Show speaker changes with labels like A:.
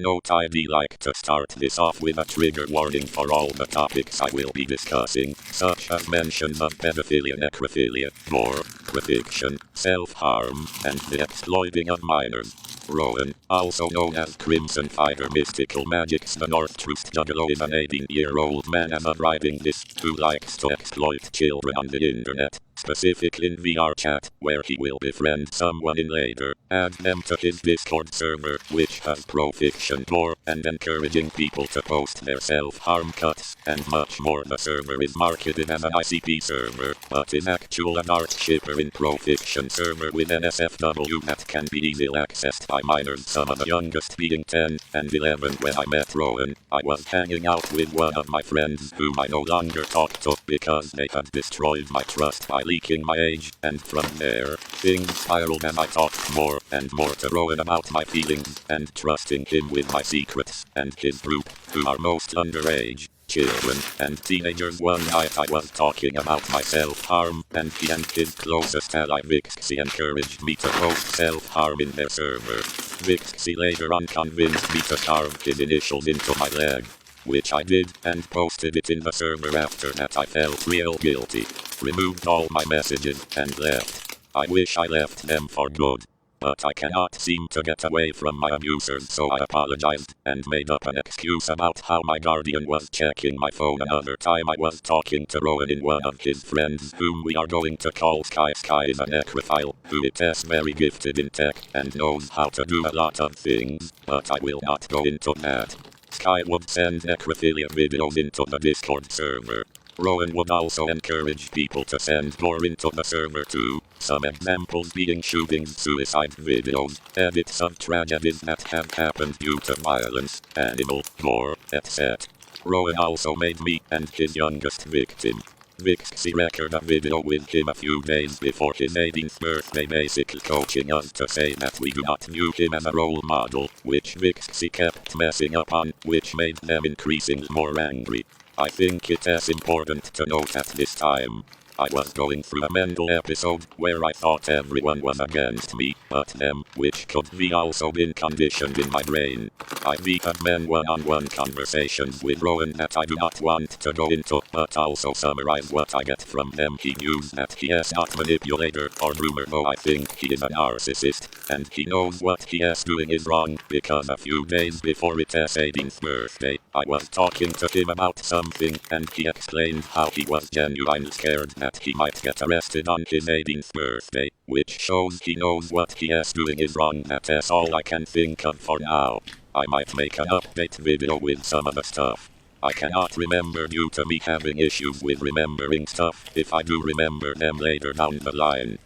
A: Note: I'd like to start this off with a trigger warning for all the topics I will be discussing, such as mentions of pedophilia, necrophilia, gore, crucifixion, self-harm, and the exploiting of minors. Rowan, also known as Crimson Fighter Mystical Magics the North Trust Juggalo, is an 18-year-old man as of writing this, who likes to exploit children on the internet, specifically in VR chat, where he will befriend someone and later add them to his Discord server, which has pro-fiction lore, and encouraging people to post their self-harm cuts, and much more. The server is marketed as an ICP server, but is actually an art shipper in pro-fiction server with NSFW that can be easily accessed by minors, some of the youngest being 10 and 11. When I met Rowan, I was hanging out with one of my friends whom I no longer talk to because they had destroyed my trust by leaking my age, and from there, things spiraled and I talked more and more to Rowan about my feelings and trusting him with my secrets, and his group, who are most underage children and teenagers. One night I was talking about my self-harm, and he and his closest ally Vixie encouraged me to post self-harm in their server. Vixie later on convinced me to carve his initials into my leg, which I did, and posted it in the server. After that I felt real guilty, removed all my messages, and left. I wish I left them for good, but I cannot seem to get away from my abusers, so I apologized, and made up an excuse about how my guardian was checking my phone. Another time I was talking to Rowan in one of his friends, whom we are going to call Sky. Sky is a necrophile, who is very gifted in tech, and knows how to do a lot of things, but I will not go into that. Sky would send necrophilia videos into the Discord server. Rowan would also encourage people to send more into the server too, some examples being shootings, suicide videos, edits of tragedies that have happened due to violence, animal gore, etc. Rowan also made me and his youngest victim, Vixie, record a video with him a few days before his 18th birthday, basically coaching us to say that we do not view him as a role model, which Vixie kept messing up on, which made them increasingly more angry. I think it is important to note at this time, I was going through a mental episode where I thought everyone was against me but them, which could be also been conditioned in my brain. I've had men one-on-one conversations with Rowan that I do not want to go into, but also summarize what I get from them. He used that he is not manipulator or groomer, though I think he is a narcissist, and he knows what he is doing is wrong, because a few days before his 18th birthday, I was talking to him about something, and he explained how he was genuinely scared that he might get arrested on his 18th birthday, which shows he knows what he is doing is wrong. That is all I can think of for now. I might make an update video with some of the stuff. I cannot remember due to me having issues with remembering stuff. If I do remember them later down the line,